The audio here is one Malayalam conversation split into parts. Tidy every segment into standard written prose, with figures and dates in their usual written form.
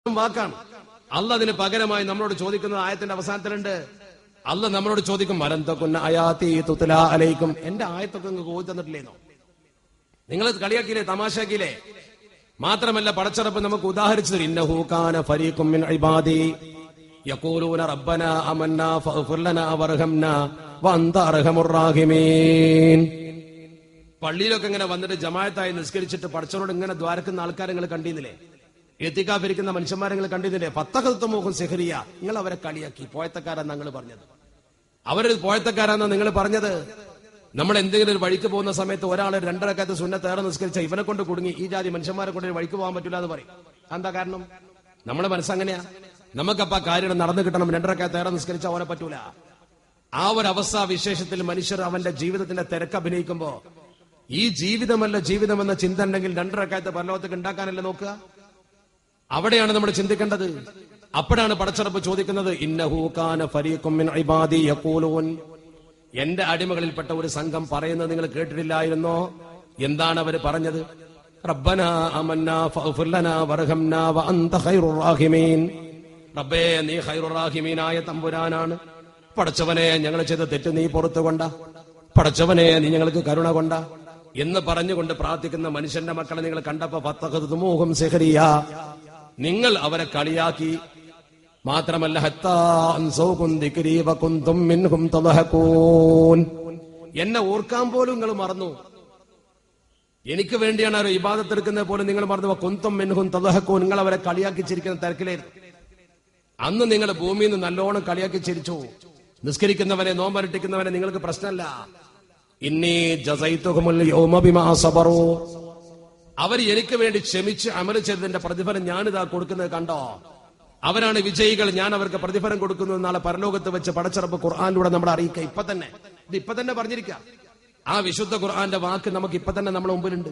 വാക്കാണ്. അല്ല അതിന് പകരമായി നമ്മളോട് ചോദിക്കുന്നത് ആയത്തിന്റെ അവസാനത്തിലുണ്ട്. അല്ല നമ്മളോട് ചോദിക്കും, മരന്തക്കുന്ന അയാത്തി തുതല അലൈക്കും, എന്റെ ആയത്തൊക്കെ നിങ്ങൾക്ക് ഓതി തന്നിട്ടില്ലേന്നോ? നിങ്ങൾ കളിയാക്കിയില്ലേ, തമാശാക്കിയില്ലേ? മാത്രമല്ല പടച്ചറപ്പ് നമുക്ക് ഉദാഹരിച്ചു തരും. ഇന്നഹു കാന ഫരീഖും മിൻ ഇബാദി യഖൂലൂന റബ്ബനാ ആമന്നാ ഫഗ്ഫിർ ലനാ വർഹംനാ വഅൻത അർഹമുർ റഹീമീൻ. പള്ളിയിലൊക്കെ ഇങ്ങനെ വന്നിട്ട് ജമാഅത്തായി നിസ്കരിച്ചിട്ട് പടച്ചവനോട് ഇങ്ങനെ ദ്വാരക്കുന്ന ആൾക്കാരെ നിങ്ങൾ കണ്ടിരുന്നില്ലേ? എത്തിക്കാഫിരിക്കുന്ന മനുഷ്യന്മാരെ നിങ്ങൾ കണ്ടിരുന്നില്ലേ? പത്തകത്തുമുഖം സെഹരിയ, നിങ്ങൾ അവരെ കളിയാക്കി. പോയത്തക്കാരാന്ന് നിങ്ങൾ പറഞ്ഞത്. അവര് പോയത്തക്കാരാന്നാ നിങ്ങൾ പറഞ്ഞത്. നമ്മൾ എന്തെങ്കിലും ഒരു വഴിക്ക് പോകുന്ന സമയത്ത് ഒരാൾ 2 റക്അത്ത് സുന്നത്തേറെ നിസ്കരിച്ച ഇവനെ കൊണ്ട് കുടുങ്ങി, ഈ ജാതി മനുഷ്യന്മാരെ കൊണ്ട് വഴിക്ക് പോകാൻ പറ്റില്ല എന്ന് പറയും. എന്താ കാരണം? നമ്മുടെ മനസ്സങ്ങനെയാ. നമുക്കപ്പ കാര്യം നടന്നു കിട്ടണം. 2 റക്അത്ത് നിസ്കരിച്ച അവനെ പറ്റൂല. ആ ഒരു അവസ്ഥാ വിശേഷത്തിൽ മനുഷ്യർ അവന്റെ ജീവിതത്തിന്റെ തിരക്ക് അഭിനയിക്കുമ്പോ ഈ ജീവിതമല്ല ജീവിതമെന്ന ചിന്ത ഉണ്ടെങ്കിൽ 2 റക്അത്ത് പരലോകത്തേക്ക് ഉണ്ടാക്കാനല്ലേ നോക്കുക. അവിടെയാണ് നമ്മൾ ചിന്തിക്കേണ്ടത്. അപ്പോഴാണ് പടച്ചറപ്പ് ചോദിക്കുന്നത്, ഇന്നഹു കാന ഫരീഖും മിൻ ഇബാദി യഖൂലൂൻ, എന്റെ അടിമകളിൽപ്പെട്ട ഒരു സംഘം പറയുന്നത് നിങ്ങൾ കേട്ടിട്ടില്ലായിരുന്നോ? എന്താണ് അവർ പറഞ്ഞത്? റബ്ബനാ ആമന്നാ ഫഗ്ഫിർ ലനാ വർഹംനാ വഅൻത ഖൈറുർ റഹീമീൻ. റബ്ബേ, നീ ഖൈറുർ റഹീമീനായ തമ്പുരാനാണ്. പടച്ചവനെ, ഞങ്ങൾ ചെയ്ത തെറ്റ് നീ പുറത്തു കൊണ്ട. പടച്ചവനെ, നീ ഞങ്ങൾക്ക് കരുണ കൊണ്ട എന്ന് പറഞ്ഞുകൊണ്ട് പ്രാർത്ഥിക്കുന്ന മനുഷ്യന്റെ മക്കളെ നിങ്ങൾ കണ്ടപ്പോ ഫത്തഖതുമൂഹും സിഹ്രിയ, നിങ്ങൾ അവരെ കളിയാക്കി. മാത്രമല്ല ഹത്താ അൻസൗകും ദിക്രി വകുന്തും മിൻഹും തദ്ഹകൂൻ, എന്നെ ഓർക്കാൻ പോലും നിങ്ങൾ മറന്നു. എനിക്ക് വേണ്ടിയാണ് അവർ ഇബാദത്ത് എടുക്കുന്നത് പോലും നിങ്ങൾ മറന്നു. വകുന്തും മിൻഹും തദ്ഹകൂൻ, നിങ്ങൾ അവരെ കളിയാക്കി ചിരിക്കുന്ന തിരക്കിലായിരുന്നു. അന്ന് നിങ്ങൾ ഭൂമിയിൽ നിന്ന് നല്ലോണം കളിയാക്കി ചിരിച്ചു. നിസ്കരിക്കുന്നവനെ, നോമ്പരട്ടിക്കുന്നവനെ നിങ്ങൾക്ക് പ്രശ്നമല്ല. ഇന്നി ജസൈതുഹുൽ യൗമ ബിമാ സബറു, അവർ എനിക്ക് വേണ്ടി ക്ഷമിച്ച് അമല് ചെയ്തതിന്റെ പ്രതിഫലം ഞാനിതാ കൊടുക്കുന്നത് കണ്ടോ? അവരാണ് വിജയികൾ, ഞാൻ അവർക്ക് പ്രതിഫലം കൊടുക്കുന്നു. നാളെ പരലോകത്ത് വെച്ച് പടച്ചറപ്പ് ഖുർആനിലൂടെ നമ്മളെ അറിയിക്കുക. ഇപ്പൊ തന്നെ പറഞ്ഞിരിക്കാം. ആ വിശുദ്ധ ഖുർആന്റെ വാക്ക് നമുക്ക് ഇപ്പൊ തന്നെ നമ്മുടെ മുമ്പിലുണ്ട്.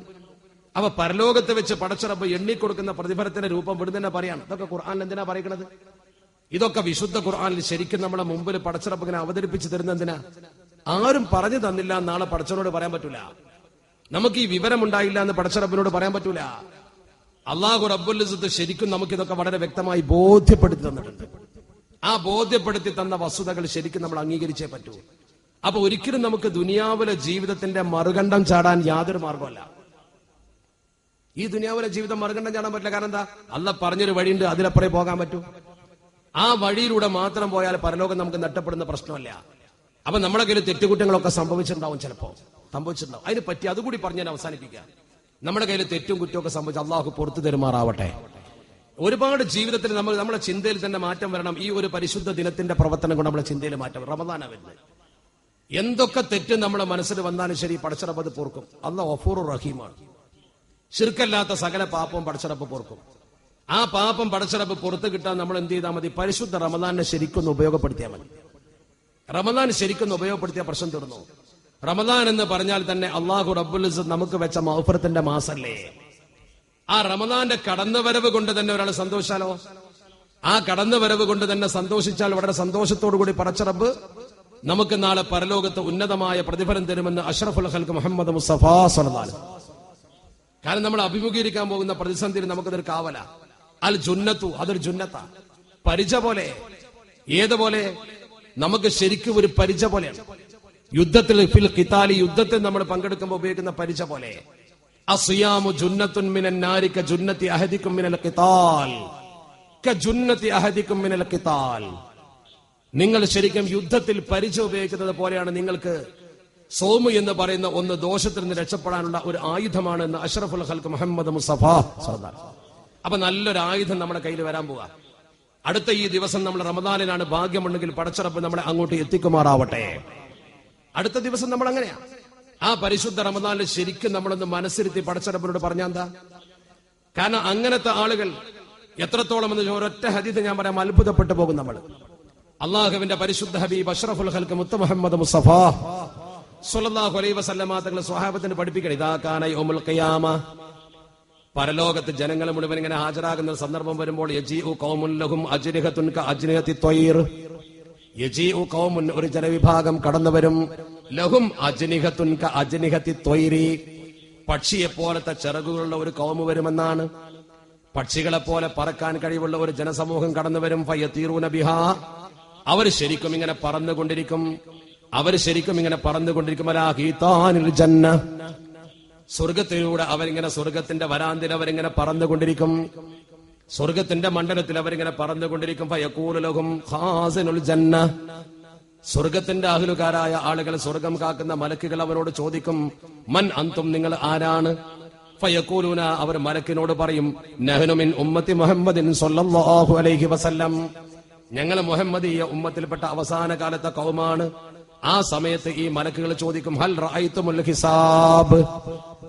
അവ പരലോകത്ത് വെച്ച് പടച്ചറപ്പ് എണ്ണിക്കൊടുക്കുന്ന പ്രതിഫലത്തിന്റെ രൂപം വിടുന്നതിനെ പറയാണ്. ഇതൊക്കെ ഖുർആനിൽ എന്തിനാ പറയുന്നത്? ഇതൊക്കെ വിശുദ്ധ ഖുർആനിൽ ശരിക്കും നമ്മളെ മുമ്പിൽ പടച്ചറപ്പ് ഇങ്ങനെ അവതരിപ്പിച്ച് തരുന്ന എന്തിനാ? ആരും പറഞ്ഞു തന്നില്ല നാളെ പടച്ചവനോട് പറയാൻ പറ്റൂല. നമുക്ക് ഈ വിവരമുണ്ടായില്ല എന്ന് പടച്ചറപ്പിനോട് പറയാൻ പറ്റൂല. അള്ളാഹു റബ്ബുൽ ഇസ്സത്ത് ശരിക്കും നമുക്ക് ഇതൊക്കെ വളരെ വ്യക്തമായി ബോധ്യപ്പെടുത്തി തന്നിട്ടുണ്ട്. ആ ബോധ്യപ്പെടുത്തി തന്ന വസ്തുതകൾ ശരിക്കും നമ്മൾ അംഗീകരിച്ചേ പറ്റൂ. അപ്പൊ ഒരിക്കലും നമുക്ക് ദുനിയാവിലെ ജീവിതത്തിന്റെ മറുകണ്ഠം ചാടാൻ യാതൊരു മാർഗമല്ല. ഈ ദുനിയാവിലെ ജീവിതം മറുകണ്ഠം ചാടാൻ പറ്റില്ല. കാരണം എന്താ? അള്ളാഹ് പറഞ്ഞൊരു വഴിയുണ്ട്, അതിലപ്പുറേ പോകാൻ പറ്റൂ. ആ വഴിയിലൂടെ മാത്രം പോയാൽ പരലോകം നമുക്ക് നഷ്ടപ്പെടുന്ന പ്രശ്നമല്ല. അപ്പൊ നമ്മളെ കയ്യിൽ തെറ്റുകുറ്റങ്ങളൊക്കെ സംഭവിച്ചിട്ടുണ്ടാവും, ചിലപ്പോ സംഭവിച്ചിട്ടുണ്ടാവും. അതിന് പറ്റി അതുകൂടി പറഞ്ഞ് ഞാൻ അവസാനിപ്പിക്കാം. നമ്മുടെ കയ്യിൽ തെറ്റും കുറ്റമൊക്കെ സംഭവിച്ച് അള്ളാഹു പുറത്തു തരുമാറാവട്ടെ. ഒരുപാട് ജീവിതത്തിൽ നമ്മുടെ ചിന്തയിൽ തന്നെ മാറ്റം വരണം. ഈ ഒരു പരിശുദ്ധ ദിനത്തിന്റെ പ്രവർത്തനം കൊണ്ട് നമ്മുടെ ചിന്തയിൽ മാറ്റം. റമദാനാ വരുന്നത്. എന്തൊക്കെ തെറ്റ് നമ്മുടെ മനസ്സിൽ വന്നാലും ശരി, പടച്ചറപ്പ് അത് പൊറുക്കും. അല്ലാഹു ഗഫൂറുർ റഹീമാണ്. ശിർക്കല്ലാത്ത സകല പാപവും പടച്ചറപ്പ് പൊറുക്കും. ആ പാപം പടച്ചറപ്പ് പുറത്ത് കിട്ടാൻ നമ്മൾ എന്ത് ചെയ്താൽ മതി? പരിശുദ്ധ റമദാനെ ശരിക്കൊന്ന് ഉപയോഗപ്പെടുത്തിയാൽ മതി. റമദാൻ ശരിക്കൊന്ന് ഉപയോഗപ്പെടുത്തിയ പ്രശ്നം തീർന്നു. റമദാൻ എന്ന് പറഞ്ഞാൽ തന്നെ അള്ളാഹു റബ്ബുൽ ഇസ്സത്ത് നമുക്ക് വെച്ച മഗ്ഫിറത്തിന്റെ മാസല്ലേ. ആ റമദാന്റെ കടന്നുവരവ് കൊണ്ട് തന്നെ ഒരാൾ സന്തോഷിച്ചാലോ? ആ കടന്നുവരവ് കൊണ്ട് തന്നെ സന്തോഷിച്ചാൽ വളരെ സന്തോഷത്തോടു കൂടി പടച്ചറബ് നമുക്ക് നാളെ പരലോകത്ത് ഉന്നതമായ പ്രതിഫലം തരുമെന്ന് അഷ്റഫുൽ ഖൽഖ് മുഹമ്മദ് മുസ്തഫ സ്വല്ലല്ലാഹു അലൈഹി വസല്ലം. കാരണം നമ്മൾ അഭിമുഖീകരിക്കാൻ പോകുന്ന പ്രതിസന്ധിയിൽ നമുക്കതൊരു കാവല. അൽ ജുന്നത്തു, അതൊരു ജുന്നത്ത, പരിച പോലെ. ഏതുപോലെ? നമുക്ക് ശരിക്കും ഒരു പരിച പോലെയാണ്. യുദ്ധത്തിൽ ഫിൽ ഖിതാലി, യുദ്ധത്തിൽ നമ്മൾ പങ്കെടുക്കുമ്പോൾ ഉപയോഗിക്കുന്ന പരിച പോലെ. അസ്യാമു ജുന്നത്തുൻ മിനൻ നാരി കജുന്നതി അഹദികും മിനൽ ഖിതാൽ, കജുന്നതി അഹദികും മിനൽ ഖിതാൽ. നിങ്ങൾ ശരിക്കും യുദ്ധത്തിൽ പരിച ഉപയോഗിക്കുന്നത് പോലെയാണ്. നിങ്ങൾക്ക് സോമു എന്ന് പറയുന്ന ഒന്ന് ദോഷത്തിൽ നിന്ന് രക്ഷപ്പെടാനുള്ള ഒരു ആയുധമാണ് എന്ന് അഷ്റഫുൽ ഖൽഖ് മുഹമ്മദ് മുസ്തഫ സ്വല്ലല്ലാഹു അലൈഹി വസല്ലം. അപ്പൊ നല്ലൊരു ആയുധം നമ്മുടെ കയ്യിൽ വരാൻ പോവാ. അടുത്ത ഈ ദിവസം നമ്മൾ റമദാനിലാണ്. ഭാഗ്യമുണ്ടെങ്കിൽ പടച്ചറപ്പ് നമ്മളെ അങ്ങോട്ട് എത്തിക്കുമാറാവട്ടെ. അടുത്ത ദിവസം നമ്മൾ അങ്ങനെയാ. ആ പരിശുദ്ധ റമദാനിൽ ശരിക്കും നമ്മളൊന്ന് മനസ്സിരുത്തി പടച്ചറപ്പിനോട് പറഞ്ഞാൽ എന്താ? കാരണം അങ്ങനത്തെ ആളുകൾ എത്രത്തോളം എന്ന് ഒരൊറ്റ ഹദീസ് ഞാൻ പറയാം, അത്ഭുതപ്പെട്ടു പോകും നമ്മൾ. അള്ളാഹുവിന്റെ പരിശുദ്ധ ഹബീബ് അഷ്റഫുൽ ഖൽഖ് മുത്ത മുഹമ്മദ് മുസ്തഫ സ്വല്ലല്ലാഹു അലൈഹി വസല്ലമ തങ്ങൾ സ്വഹാബത്തിന് പഠിപ്പിക്കണം. ഇദാ കാന യൗമുൽ ഖിയാമ, പരലോകത്ത് ജനങ്ങൾ മുഴുവൻ ഇങ്ങനെ ഹാജരാകുന്ന സന്ദർഭം വരുമ്പോൾ യജീഉ ഖൗമുൻ ലഹും അജ്നിഹത്തുൻ കഅജ്നിഹതി ത്വയ്ർ, യജീഉ ഖൗമുൻ, ഒരു ജനവിഭാഗം കടന്നു വരും, ലഹും അജ്നിഹത്തുൻ കഅജ്നിഹതി ത്വയ്രി, പക്ഷിയെ പോലത്തെ ചിറകുകളുള്ള ഒരു കൗമ് വരുമെന്നാണ്. പക്ഷികളെ പോലെ പറക്കാൻ കഴിവുള്ള ഒരു ജനസമൂഹം കടന്നു വരും. ഫയതീറൂന ബിഹാ, അവർ ശരിക്കും ഇങ്ങനെ പറന്നുകൊണ്ടിരിക്കും. അലാ ഹീതാനിൽ ജന്ന, സ്വർഗത്തിലൂടെ അവരിങ്ങനെ സ്വർഗത്തിന്റെ വരാന്തിൽ അവരിങ്ങനെ പറന്നുകൊണ്ടിരിക്കും. സ്വർഗത്തിന്റെ മണ്ഡലത്തിൽ അവരിങ്ങനെ പറന്നുകൊണ്ടിരിക്കും. ഫയഖൂലു ലഹും ഖാസിനുൽ ജന്ന, സ്വർഗത്തിന്റെ അഹ്ലുകാരായ ആളുകൾ, സ്വർഗം കാക്കുന്ന മലക്കുകൾ അവരോട് ചോദിക്കും, മൻ അന്തും, നിങ്ങൾ ആരാണ്? ഫയഖൂലൂന, അവർ മലക്കിനോട് പറയും, നഹ്നു മിൻ ഉമ്മത്തി മുഹമ്മദിൻ സ്വല്ലല്ലാഹു അലൈഹി വസല്ലം, ഞങ്ങൾ മുഹമ്മദീയ ഉമ്മത്തിൽപ്പെട്ട അവസാന കാലത്തെ കൗമാണ്. ആ സമയത്ത് ഈ മലക്കുകൾ ചോദിക്കും, ഹൽ റഅയ്തുമുൽ ഹിസാബ്,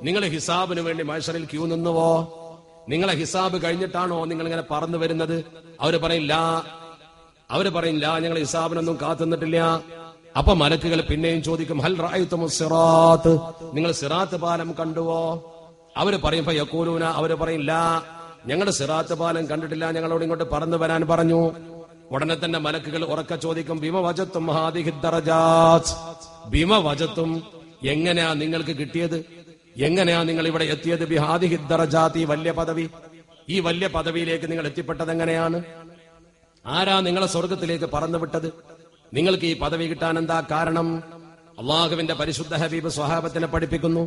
നിങ്ങൾ ഹിസാബിന് വേണ്ടി മഹ്ശറിൽ ക്യൂ നിന്നുവോ? നിങ്ങളെ ഹിസാബ് കഴിഞ്ഞിട്ടാണോ നിങ്ങൾ ഇങ്ങനെ പറന്നു വരുന്നത്? അവര് പറയില്ല, ഞങ്ങൾ ഹിസാബിനൊന്നും കാത്തുനിന്നിട്ടില്ല. അപ്പൊ മലക്കുകൾ പിന്നെയും ചോദിക്കും, ഹൽ റഅയ്തുമുസ് സിറാത്ത്, നിങ്ങൾ സിറാത്ത് പാലം കണ്ടുവോ? അവര് പറയും, ഫയഖൂലൂന, അവര് പറയില്ല, ഞങ്ങളുടെ സിറാത്ത് പാലം കണ്ടിട്ടില്ല, ഞങ്ങളോട് ഇങ്ങോട്ട് പറന്നു വരാൻ പറഞ്ഞു. ഉടനെ തന്നെ മലക്കുകൾ ഉറക്കെ ചോദിക്കും, ബിമ വജത്തും ഹാദിഹി ദറജാത്ത്, ബിമ വജത്തും, എങ്ങനെയാ നിങ്ങൾക്ക് കിട്ടിയത്? എങ്ങനെയാ നിങ്ങൾ ഇവിടെ എത്തിയത്? ബിഹാദിഹി ദറജാത്ത്, ഈ വലിയ പദവി, ഈ വലിയ പദവിയിലേക്ക് നിങ്ങൾ എത്തിപ്പെട്ടത് എങ്ങനെയാണ്? ആരാ നിങ്ങളെ സ്വർഗത്തിലേക്ക് പറന്നുവിട്ടത്? നിങ്ങൾക്ക് ഈ പദവി കിട്ടാൻ എന്താ കാരണം? അള്ളാഹുവിന്റെ പരിശുദ്ധ ഹബീബ് സ്വഹാബത്തിനെ പഠിപ്പിക്കുന്നു,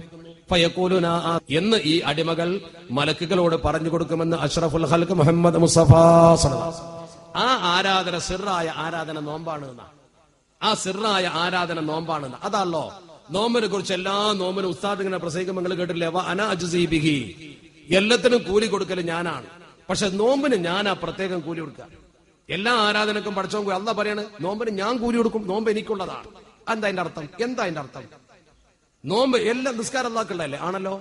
ഫയഖൂലുന എന്ന് ഈ അടിമകൾ മലക്കുകളോട് പറഞ്ഞു കൊടുക്കുമെന്ന് അഷ്റഫുൽ ഖൽഖ് മുഹമ്മദ് മുസ്തഫ സ്വല്ലല്ലാഹു അലൈഹി വസല്ലം. ആ ആരാധന സിറായ ആരാധന നോമ്പാണ്. ആ സിറായ ആരാധന നോമ്പാണ്. അതല്ലോ നോമ്പിനെ കുറിച്ച് എല്ലാ നോമ്പിനും ഉസ്താദ് ഇങ്ങനെ പ്രസംഗിക്കുമ്പോൾ നിങ്ങൾ കേട്ടില്ലേ, വ അന അജ്സി ബിഹി, എല്ലാത്തിനും കൂലി കൊടുക്കല് ഞാനാണ്. പക്ഷെ നോമ്പിന് ഞാനാ പ്രത്യേകം കൂലി കൊടുക്കുക. എല്ലാ ആരാധനക്കും പഠിച്ചോങ്കു അല്ലാഹ് പറയാണ്, നോമ്പിന് ഞാൻ കൂലി കൊടുക്കും, നോമ്പ് എനിക്കുള്ളതാണ്. എന്താ അതിന്റെ അർത്ഥം? നോമ്പ് എല്ലാം നിസ്കാരം അല്ലാഹ്ക്കുള്ളതല്ലേ? ആണല്ലോ.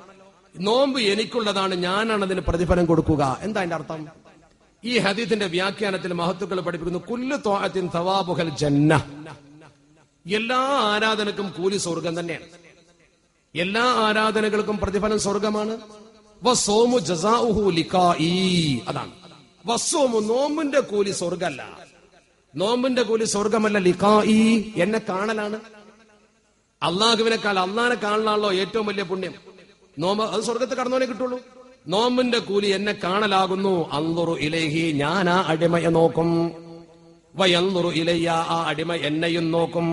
നോമ്പ് എനിക്കുള്ളതാണ്, ഞാനാണ് അതിന് പ്രതിഫലം കൊടുക്കുക. എന്താ അതിന്റെ അർത്ഥം? ഈ ഹദീസിന്റെ വ്യാഖ്യാനത്തിൽ മഹത്തുക്കൾ പഠിപ്പിക്കുന്നു, കുല്ലു ത്വാഅത്തിൻ തവാബുഹൽ ജന്ന, എല്ലാ ആരാധനക്കും കൂലി സ്വർഗം തന്നെയാണ്. എല്ലാ ആരാധനകൾക്കും പ്രതിഫലം സ്വർഗമാണ്. വസ്സൗമു ജസാഉഹു ലിഖാഇ, അതാണ് വസ്സൗമു, നോമ്പിന്റെ കൂലി സ്വർഗമല്ല. നോമ്പിന്റെ കൂലി സ്വർഗമല്ല, ലിഖാഇ, എന്നെ കാണലാണ്. അള്ളാഹുവിനെക്കാൾ അള്ളാഹിനെ കാണലാണല്ലോ ഏറ്റവും വലിയ പുണ്യം. നോമ്പ് അത് സ്വർഗത്ത് കടന്നോനെ കിട്ടുള്ളൂ. നോമ്പിന്റെ കൂലി എന്നെ കാണലാകുന്നു. അൻദുറു ഇലൈഹി, ഞാൻ ആ അടിമയെ നോക്കും. വയൻദുറു ഇലയ്യ, ആ അടിമ എന്നെയും നോക്കും.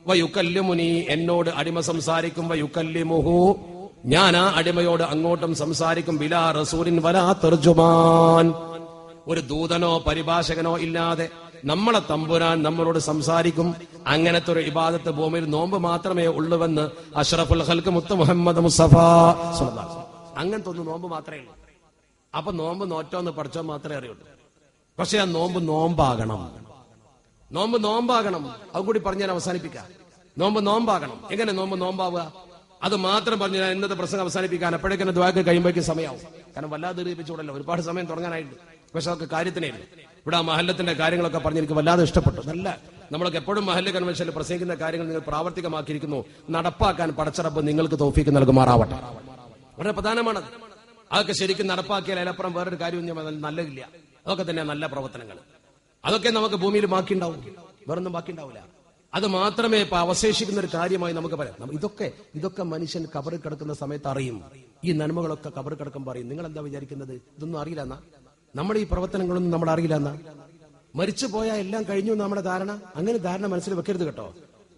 വയുകല്ലിമുനി, എന്നോട് അടിമ സംസാരിക്കും. വയുകല്ലിമുഹു, ഞാൻ ആ അടിമയോട് അങ്ങോട്ടും സംസാരിക്കും. ബിലാ റസൂലിൻ വലാ തർജുമാൻ, ഒരു ദൂതനോ പരിഭാഷകനോ ഇല്ലാതെ നമ്മളെ തമ്പുരാൻ നമ്മളോട് സംസാരിക്കും. അങ്ങനത്തെ ഒരു ഇബാദത്ത് ഭൂമിയിൽ നോമ്പ് മാത്രമേ ഉള്ളുവെന്ന് അഷ്റഫുൽ ഖൽഖ് മുത്ത് മുഹമ്മദ് മുസ്തഫ സ്വല്ലല്ലാഹു അലൈഹി വസല്ലം. അങ്ങനത്തെ ഒന്ന് നോമ്പ് മാത്രമേ ഉള്ളൂ. അപ്പൊ നോമ്പ് നോറ്റോന്ന് പഠിച്ചോ മാത്രമേ അറിയുള്ളൂ. പക്ഷെ ആ നോമ്പ് നോമ്പാകണം. അത് കൂടി പറഞ്ഞ് ഞാൻ അവസാനിപ്പിക്കാം. നോമ്പാകണം. എങ്ങനെ നോമ്പ് നോമ്പാവുക? അത് മാത്രം പറഞ്ഞ് ഞാൻ ഇന്നത്തെ പ്രസംഗം അവസാനിപ്പിക്കാൻ എപ്പോഴേക്കും ദ്വാക്ക് കഴിയുമ്പോഴേക്കും സമയമാവും. കാരണം വല്ലാതെ ദീപിച്ചുകൂടല്ലോ, ഒരുപാട് സമയം തുടങ്ങാനായിട്ട്. പക്ഷെ അതൊക്കെ കാര്യത്തിനേ ഇല്ല. ഇവിടെ ആ മഹല്ലത്തിന്റെ കാര്യങ്ങളൊക്കെ പറഞ്ഞ് എനിക്ക് വല്ലാതെ ഇഷ്ടപ്പെട്ടു. നല്ല നമ്മളൊക്കെ എപ്പോഴും മഹല്ല് കൺവെൻഷനിൽ പ്രസംഗിക്കുന്ന കാര്യങ്ങൾ നിങ്ങൾ പ്രാവർത്തികമാക്കിയിരിക്കുന്നു. നടപ്പാക്കാൻ പടച്ചറബ് നിങ്ങൾക്ക് തൗഫീക്ക് നൽകുമാറാവട്ടെ. വളരെ പ്രധാനമാണ്. അതൊക്കെ ശരിക്കും നടപ്പാക്കിയാൽ അതിലപ്പുറം വേറൊരു കാര്യം നല്ലതില്ല. അതൊക്കെ തന്നെ നല്ല പ്രവർത്തനങ്ങൾ. അതൊക്കെ നമുക്ക് ഭൂമിയിൽ ബാക്കിയുണ്ടാവും, വേറൊന്നും ബാക്കിയുണ്ടാവില്ല. അത് മാത്രമേ ഇപ്പൊ അവശേഷിക്കുന്ന ഒരു കാര്യമായി നമുക്ക് പറയാം. ഇതൊക്കെ മനുഷ്യൻ കബറിൽ കിടക്കുന്ന സമയത്ത് അറിയും. ഈ നന്മകളൊക്കെ കബറിൽ കിടക്കുമ്പോൾ അറിയും. നിങ്ങൾ എന്താ വിചാരിക്കുന്നത്? ഇതൊന്നും അറിയില്ലെന്നാ? നമ്മുടെ ഈ പ്രവർത്തനങ്ങളൊന്നും നമ്മൾ അറിയില്ലെന്നാ? മരിച്ചു പോയാൽ എല്ലാം കഴിഞ്ഞു നമ്മുടെ ധാരണ. അങ്ങനെ ധാരണ മനസ്സിൽ വെക്കരുത് കേട്ടോ.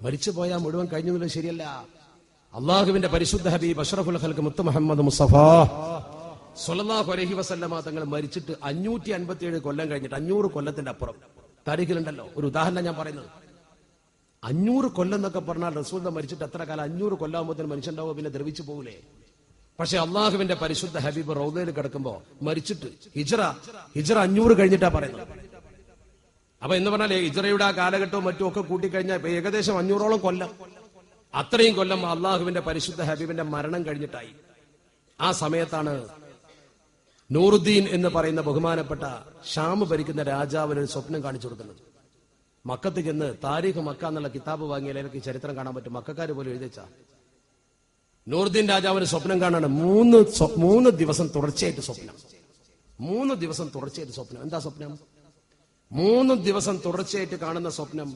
മരിച്ചു പോയാൽ മുഴുവൻ കഴിഞ്ഞു എന്നുള്ളത് ശരിയല്ല. അള്ളാഹുവിന്റെ പരിശുദ്ധ ഹബീബ് അഷ്റഫുൽ ഖൽഖ് മുത്ത് മുഹമ്മദ് മുസ്തഫ സ്വല്ലല്ലാഹു അലൈഹി വസല്ലമ തങ്ങൾ മരിച്ചിട്ട് 557 കൊല്ലം കഴിഞ്ഞിട്ട്, 500 കൊല്ലത്തിന്റെ അപ്പുറം താരീഖിലുണ്ടല്ലോ. ഒരു ഉദാഹരണം ഞാൻ പറയുന്നത്, 500 കൊല്ലം എന്നൊക്കെ പറഞ്ഞാൽ റസൂൽ മരിച്ചിട്ട് എത്ര കാലം? 500 കൊല്ലാകുമ്പോഴത്തേന് മനുഷ്യണ്ടാവുക, പിന്നെ ദ്രവിച്ചു പോകൂലേ? പക്ഷെ അള്ളാഹുവിന്റെ പരിശുദ്ധ ഹബീബ് റൗദയിൽ കിടക്കുമ്പോ മരിച്ചിട്ട് ഹിജ്റ 500 കഴിഞ്ഞിട്ടാ പറയുന്നത്. അപ്പൊ എന്ന് പറഞ്ഞാൽ ഹിജ്റയുടെ ആ കാലഘട്ടവും മറ്റും ഒക്കെ കൂട്ടിക്കഴിഞ്ഞാൽ ഏകദേശം 500ഓളം കൊല്ലം, അത്രയും കൊല്ലം അള്ളാഹുവിന്റെ പരിശുദ്ധ ഹബീബിന്റെ മരണം കഴിഞ്ഞിട്ടായി. ആ സമയത്താണ് നൂറുദ്ദീൻ എന്ന് പറയുന്ന ബഹുമാനപ്പെട്ട ഷാം ഭരിക്കുന്ന രാജാവിന് ഒരു സ്വപ്നം കാണിച്ചു കൊടുക്കുന്നത്. മക്കത്ത് ചെന്ന് താരീഖ് മക്ക എന്നുള്ള കിതാബ് വാങ്ങിയാൽ എനിക്ക് ചരിത്രം കാണാൻ പറ്റും. മക്കാര് പോലും എഴുതിച്ച നൂറുദ്ദീൻ രാജാവിന് സ്വപ്നം കാണാണ്. 3 ദിവസം തുടർച്ചയായിട്ട് സ്വപ്നം. 3 ദിവസം തുടർച്ചയായിട്ട് സ്വപ്നം. എന്താ സ്വപ്നം? 3 ദിവസം തുടർച്ചയായിട്ട് കാണുന്ന സ്വപ്നം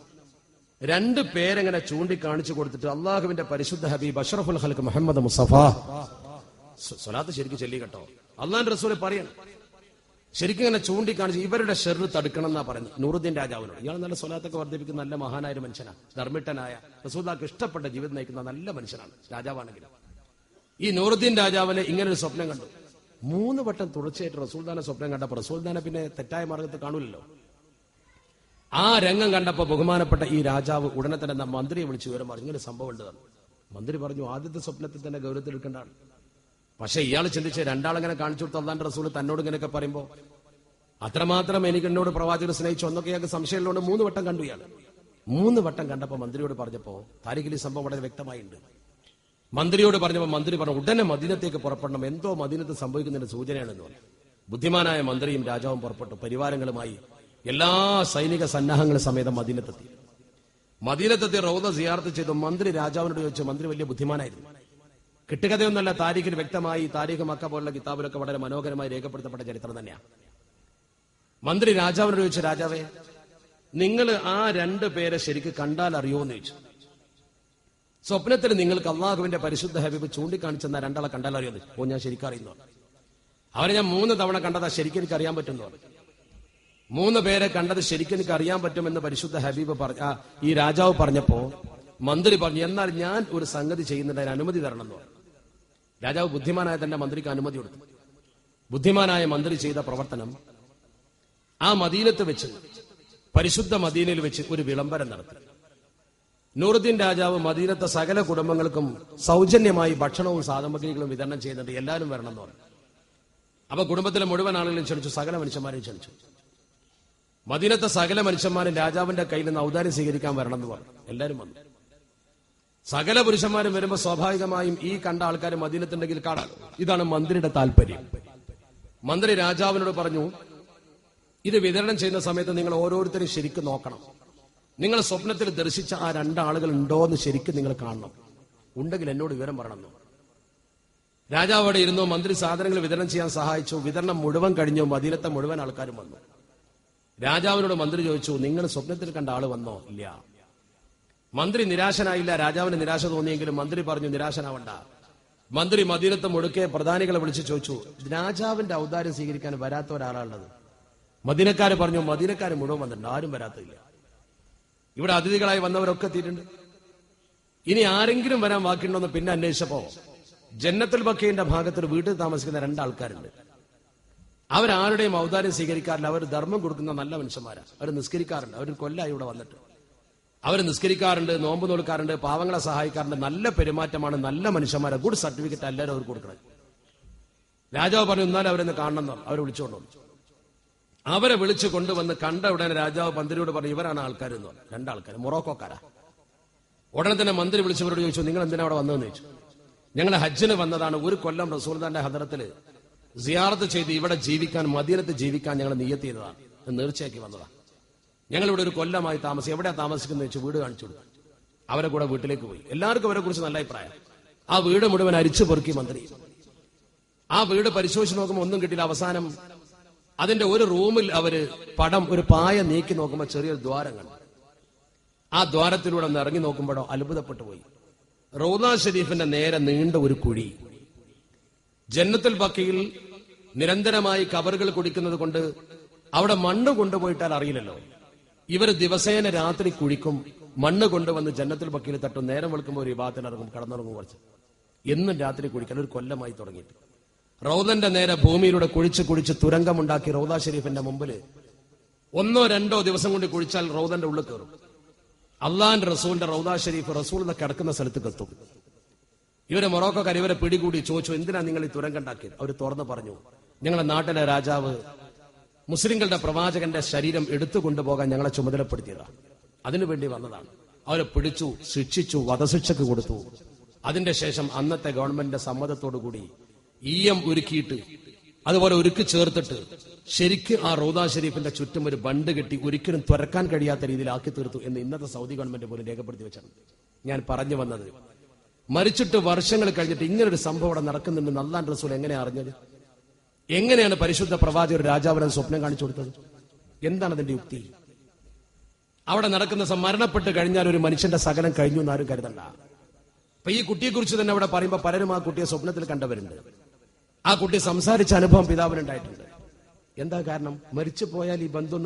2 പേരെങ്ങനെ ചൂണ്ടിക്കാണിച്ചു കൊടുത്തിട്ട് അള്ളാഹുവിന്റെ പരിശുദ്ധ ഹബീബ് അഷ്റഫുൽ ഖൽഖ് മുഹമ്മദ് മുസ്തഫ സ്വലാത്ത് ശരിക്കും ചൊല്ലി കേട്ടോ. അള്ളാഹുവിന്റെ റസൂൽ പറയണം, ശരിക്കും ഇങ്ങനെ ചൂണ്ടിക്കാണിച്ച് ഇവരുടെ ഷെറ് തടുക്കണം എന്നാ പറയുന്നത് നൂറുദ്ദീൻ രാജാവിനോട്. ഇയാൾ നല്ല സ്വലാത്തൊക്കെ വർദ്ധിപ്പിക്കുന്ന നല്ല മഹാനായ ഒരു മനുഷ്യനാണ്, ധർമ്മിട്ടനായ, റസൂലുള്ളാഹിക്ക് ഇഷ്ടപ്പെട്ട ജീവിതം നയിക്കുന്ന നല്ല മനുഷ്യനാണ്, രാജാവാണെങ്കിലും. ഈ നൂറുദ്ദീൻ രാജാവിന് ഇങ്ങനെ ഒരു സ്വപ്നം കണ്ടു. 3 വട്ടം തുടർച്ചയായിട്ട് റസൂൽദാനെ സ്വപ്നം കണ്ടപ്പോൾ റസൂൽദാനെ പിന്നെ തെറ്റായ മാർഗത്ത് കാണൂലല്ലോ. ആ രംഗം കണ്ടപ്പോൾ ബഹുമാനപ്പെട്ട ഈ രാജാവ് ഉടനെ തന്നെ മന്ത്രിയെ വിളിച്ച് വിവരം പറഞ്ഞു, ഇങ്ങനെ സംഭവം ഉണ്ട്. മന്ത്രി പറഞ്ഞു, ആദ്യത്തെ സ്വപ്നത്തിൽ തന്നെ ഗൗരവത്തിൽ എടുക്കേണ്ടതാണ്. പക്ഷെ ഇയാൾ ചിന്തിച്ച് രണ്ടാളെങ്ങനെ കാണിച്ചു കൊടുത്ത് അള്ളാന്റെ റസൂൽ തന്നോട് ഇങ്ങനെയൊക്കെ പറയുമ്പോൾ അത്രമാത്രം എനിക്ക് എന്നോട് പ്രവാചകർ സ്നേഹിച്ചു ഒന്നൊക്കെ ഇയാൾക്ക് സംശയമുള്ളതുകൊണ്ട് 3 വട്ടം കണ്ടു. ഇയാൾ 3 വട്ടം കണ്ടപ്പോൾ മന്ത്രിയോട് പറഞ്ഞപ്പോ താരിഖിൽ ഈ സംഭവം വളരെ വ്യക്തമായിട്ടുണ്ട്. മന്ത്രിയോട് പറഞ്ഞപ്പോൾ മന്ത്രി പറഞ്ഞു, ഉടനെ മദീനത്തേക്ക് പുറപ്പെടണം, എന്തോ മദീനത്ത് സംഭവിക്കുന്നതിന്റെ സൂചനയാണെന്ന് പറഞ്ഞു. ബുദ്ധിമാനായ മന്ത്രിയും രാജാവും പുറപ്പെട്ടു. പരിവാരങ്ങളുമായി എല്ലാ സൈനിക സന്നാഹങ്ങളും സമേതം മദീനത്തെത്തി റൗദ സിയാറത്ത് ചെയ്തു. മന്ത്രി രാജാവിനോട് ചോദിച്ചു. മന്ത്രി വലിയ ബുദ്ധിമാനായിരുന്നു. കിട്ടുകഥയൊന്നല്ല, താരിഖിൽ വ്യക്തമായി, താരിഖ് മക്ക പോലുള്ള കിതാബിലൊക്കെ വളരെ മനോഹരമായി രേഖപ്പെടുത്തപ്പെട്ട ചരിത്രം തന്നെയാണ്. മന്ത്രി രാജാവിനോട് ചോദിച്ചു, രാജാവേ, നിങ്ങൾ ആ 2 പേരെ ശരിക്ക് കണ്ടാൽ അറിയുമോന്ന് ചോദിച്ചു. സ്വപ്നത്തിൽ നിങ്ങൾക്ക് അള്ളാഹുവിന്റെ പരിശുദ്ധ ഹബീബ് ചൂണ്ടിക്കാണിച്ചെന്ന 2 ആളെ കണ്ടാൽ അറിയുമെന്ന്. ഓ, ഞാൻ ശരിക്കും അറിയുന്നു. അവരെ ഞാൻ 3 തവണ കണ്ടതാ, ശരിക്കും എനിക്ക് അറിയാൻ പറ്റുന്നു. 3 പേരെ കണ്ടത് ശരിക്കും എനിക്ക് അറിയാൻ പറ്റുമെന്ന് പരിശുദ്ധ ഹബീബ് ഈ രാജാവ് പറഞ്ഞപ്പോ മന്ത്രി പറഞ്ഞു, എന്നാൽ ഞാൻ ഒരു സംഗതി ചെയ്യുന്നതിന് അനുമതി തരണം എന്ന് പറഞ്ഞു. രാജാവ് ബുദ്ധിമാനായ തന്റെ മന്ത്രിക്ക് അനുമതി കൊടുത്തു. ബുദ്ധിമാനായ മന്ത്രി ചെയ്ത പ്രവർത്തനം, ആ മദീനത്ത് വെച്ച്, പരിശുദ്ധ മദീനയിൽ വെച്ച് ഒരു വിളംബരം നടത്തി. നൂറുദ്ദീൻ രാജാവ് മദീനത്തെ സകല കുടുംബങ്ങൾക്കും സൗജന്യമായി ഭക്ഷണവും സാമഗ്രികളും വിതരണം ചെയ്യുന്നുണ്ട്, എല്ലാവരും വരണം എന്ന് പറഞ്ഞു. അപ്പൊ കുടുംബത്തിലെ മുഴുവൻ ആളുകളും ക്ഷണിച്ചു, സകല മനുഷ്യന്മാരെയും ക്ഷണിച്ചു. മദീനത്തെ സകല മനുഷ്യന്മാരും രാജാവിന്റെ കയ്യിൽ നിന്ന് ഔദാര്യം സ്വീകരിക്കാൻ വരണം എന്ന് പറഞ്ഞു. എല്ലാവരും വന്നു. സകല പുരുഷന്മാരും വരുമ്പോൾ സ്വാഭാവികമായും ഈ കണ്ട ആൾക്കാർ മദീനത്തുണ്ടെങ്കിൽ കാണാം. ഇതാണ് മന്ത്രിയുടെ താല്പര്യം. മന്ത്രി രാജാവിനോട് പറഞ്ഞു, ഇത് വിതരണം ചെയ്യുന്ന സമയത്ത് നിങ്ങൾ ഓരോരുത്തരും ശരിക്കും നോക്കണം. നിങ്ങൾ സ്വപ്നത്തിൽ ദർശിച്ച ആ 2 ആളുകൾ ഉണ്ടോ എന്ന് ശരിക്കും നിങ്ങൾ കാണണം. ഉണ്ടെങ്കിൽ എന്നോട് വിവരം പറയണം. രാജാവ് അവിടെ ഇരുന്നു. മന്ത്രി സാധനങ്ങൾ വിതരണം ചെയ്യാൻ സഹായിച്ചു. വിതരണം മുഴുവൻ കഴിഞ്ഞു. മദീനത്തെ മുഴുവൻ ആൾക്കാരും വന്നു. രാജാവിനോട് മന്ത്രി ചോദിച്ചു, നിങ്ങൾ സ്വപ്നത്തിൽ കണ്ട ആള് വന്നോ? ഇല്ല. മന്ത്രി നിരാശനായില്ല. രാജാവിന് നിരാശ തോന്നിയെങ്കിലും മന്ത്രി പറഞ്ഞു, നിരാശനാവണ്ട. മന്ത്രി മദീനത്ത് മുഴുക്കെ പ്രധാനികളെ വിളിച്ച് ചോദിച്ചു, രാജാവിന്റെ ഔദാര്യം സ്വീകരിക്കാൻ വരാത്ത ഒരാളുള്ളത്? മദീനക്കാര് പറഞ്ഞു, മദീനക്കാര് മുഴുവൻ വന്നിട്ടുണ്ട്, ആരും വരാത്തില്ല. ഇവിടെ അതിഥികളായി വന്നവരൊക്കെ എത്തിയിട്ടുണ്ട്. ഇനി ആരെങ്കിലും വരാൻ ബാക്കിയുണ്ടോന്ന് പിന്നെ അന്വേഷിച്ചപ്പോ ജന്നത്തുൽ ബഖീന്റെ ഭാഗത്ത് വീട്ടിൽ താമസിക്കുന്ന 2 ആൾക്കാരുണ്ട്. അവരാരുടെയും ഔദാര്യം സ്വീകരിക്കാറില്ല. അവർ ധർമ്മം കൊടുക്കുന്ന നല്ല മനുഷ്യന്മാരാണ്. അവർ നിസ്കരിക്കാറുണ്ട്. അവർ കൊല്ലായി ഇവിടെ വന്നിട്ട് അവർ നിസ്കരിക്കാറുണ്ട്, നോമ്പ് നോൽക്കാറുണ്ട്, പാവങ്ങളെ സഹായിക്കാറുണ്ട്. നല്ല പെരുമാറ്റമാണ്, നല്ല മനുഷ്യന്മാരെ. ഗുഡ് സർട്ടിഫിക്കറ്റ് എല്ലാവരും അവർ കൊടുക്കണം. രാജാവ് പറഞ്ഞു, എന്നാലും അവരെന്ന് കാണണം. അവരെ വിളിച്ചുകൊണ്ടുവന്നു. അവരെ വിളിച്ചു കൊണ്ടുവന്ന് കണ്ട ഉടനെ രാജാവ് മന്ത്രിയോട് പറഞ്ഞു, ഇവരാണ് ആൾക്കാർ എന്ന് പറഞ്ഞു. 2 ആൾക്കാർ മൊറോക്കോക്കാരാ. ഉടനെ തന്നെ മന്ത്രി വിളിച്ചവരോട് ചോദിച്ചു, നിങ്ങൾ എന്തിനാ അവിടെ വന്നതെന്ന് ചോദിച്ചു. ഞങ്ങൾ ഹജ്ജിന് വന്നതാണ്. 1 കൊല്ലം റസൂലുള്ളാഹിന്റെ ഹദറത്തിൽ സിയാറത്ത് ചെയ്ത് ഇവിടെ ജീവിക്കാൻ, മദീനത്ത് ജീവിക്കാൻ ഞങ്ങൾ നിയ്യത്ത് ചെയ്തതാണ്, നേർച്ചയാക്കി വന്നതാണ്. ഞങ്ങളിവിടെ 1 കൊല്ലമായി താമസിക്കും. എവിടെയാ താമസിക്കുന്നത് വെച്ച് വീട് കാണിച്ചു കൊടുത്തു. അവരെ കൂടെ വീട്ടിലേക്ക് പോയി. എല്ലാവർക്കും അവരെ കുറിച്ച് നല്ല അഭിപ്രായം. ആ വീട് മുഴുവൻ അരിച്ചു പെറുക്കി മന്ത്രി. ആ വീട് പരിശോധിച്ച് നോക്കുമ്പോൾ ഒന്നും കിട്ടിയില്ല. അവസാനം അതിന്റെ ഒരു റൂമിൽ അവര് ഒരു പായ നീക്കി നോക്കുമ്പോൾ ചെറിയൊരു ദ്വാരം കണ്ടു. ആ ദ്വാരത്തിലൂടെ ഒന്ന് ഇറങ്ങി നോക്കുമ്പോഴോ അത്ഭുതപ്പെട്ടു പോയി. റൗദ ഷരീഫിന്റെ നേരെ നീണ്ട ഒരു കുഴി. ജന്നത്തുൽ ബഖീൽ നിരന്തരമായി കബറുകൾ കുടിക്കുന്നത് കൊണ്ട് അവിടെ മണ്ണ് കൊണ്ടുപോയിട്ടാൽ അറിയില്ലല്ലോ. ഇവർ ദിവസേന രാത്രി കുഴിക്കും, മണ്ണ് കൊണ്ടുവന്ന് ജന്നത്തുൽ ബഖീൽ തട്ടും. നേരം വെളുക്കുമ്പോൾ ഒരു ഇബാദത്തിൽ ഇറങ്ങും, കടന്നിറങ്ങും. കുറച്ച് എന്നും രാത്രി കുഴിക്കാൻ 1 കൊല്ലമായി തുടങ്ങിയിട്ട്. റൗദന്റെ നേരെ ഭൂമിയിലൂടെ കുഴിച്ച് തുരങ്കമുണ്ടാക്കി റൗദ ഷരീഫിന്റെ മുമ്പിൽ 1-2 ദിവസം കൊണ്ട് കുഴിച്ചാൽ റൗദന്റെ ഉള്ളിൽ കയറും. അള്ളാന്റെ റസൂലിന്റെ റൗദ ഷരീഫ് റസൂലിനെ കിടക്കുന്ന സ്ഥലത്ത് എത്തും. ഇവരെ മൊറോക്കോക്കാർ ഇവരെ പിടികൂടി ചോദിച്ചു, എന്തിനാ നിങ്ങൾ ഈ തുരങ്കം ഉണ്ടാക്കിയത്? അവർ തുറന്നു പറഞ്ഞു, ഞങ്ങളുടെ നാട്ടിലെ രാജാവ് മുസ്ലിങ്ങളുടെ പ്രവാചകന്റെ ശരീരം എടുത്തു കൊണ്ടുപോകാൻ ഞങ്ങളെ ചുമതലപ്പെടുത്തിയതാണ്, അതിനുവേണ്ടി വന്നതാണ്. അവരെ പിടിച്ചു, ശിക്ഷിച്ചു, വധശിക്ഷക്ക് കൊടുത്തു. അതിന്റെ ശേഷം അന്നത്തെ ഗവൺമെന്റിന്റെ സമ്മതത്തോടുകൂടി ഈയം ഒരുക്കിയിട്ട്, അതുപോലെ ഉരുക്കി ചേർത്തിട്ട് ശരിക്ക് ആ റൗദ ഷരീഫിന്റെ ചുറ്റും ഒരു ബണ്ട് കെട്ടി ഒരിക്കലും തുറക്കാൻ കഴിയാത്ത രീതിയിൽ ആക്കി തീർത്തു എന്ന് ഇന്നത്തെ സൗദി ഗവൺമെന്റ് പോലും രേഖപ്പെടുത്തി വെച്ചാണ്. ഞാൻ പറഞ്ഞു വന്നത്, മരിച്ചിട്ട് വർഷങ്ങൾ കഴിഞ്ഞിട്ട് ഇങ്ങനൊരു സംഭവം അവിടെ നടക്കുന്നുണ്ടെന്ന് അല്ലാഹുവിന്റെ റസൂൽ എങ്ങനെയാണ് അറിഞ്ഞത്? എങ്ങനെയാണ് പരിശുദ്ധ പ്രവാചകർ രാജാവിനെ സ്വപ്നം കാണിച്ചു കൊടുത്തത്? എന്താണ് അതിന്റെ യുക്തി? അവിടെ നടക്കുന്ന മരണപ്പെട്ട് കഴിഞ്ഞാൽ ഒരു മനുഷ്യന്റെ സകലം കഴിഞ്ഞു എന്നാരും കരുതണ്ട. അപ്പൊ ഈ കുട്ടിയെ കുറിച്ച് തന്നെ അവിടെ പറയുമ്പോൾ പലരും ആ കുട്ടിയെ സ്വപ്നത്തിൽ കണ്ടവരുണ്ട്. ആ കുട്ടി സംസാരിച്ച അനുഭവം പിതാവിനുണ്ടായിട്ടുണ്ട്. എന്താ കാരണം? മരിച്ചു പോയാൽ ഈ ബന്ധം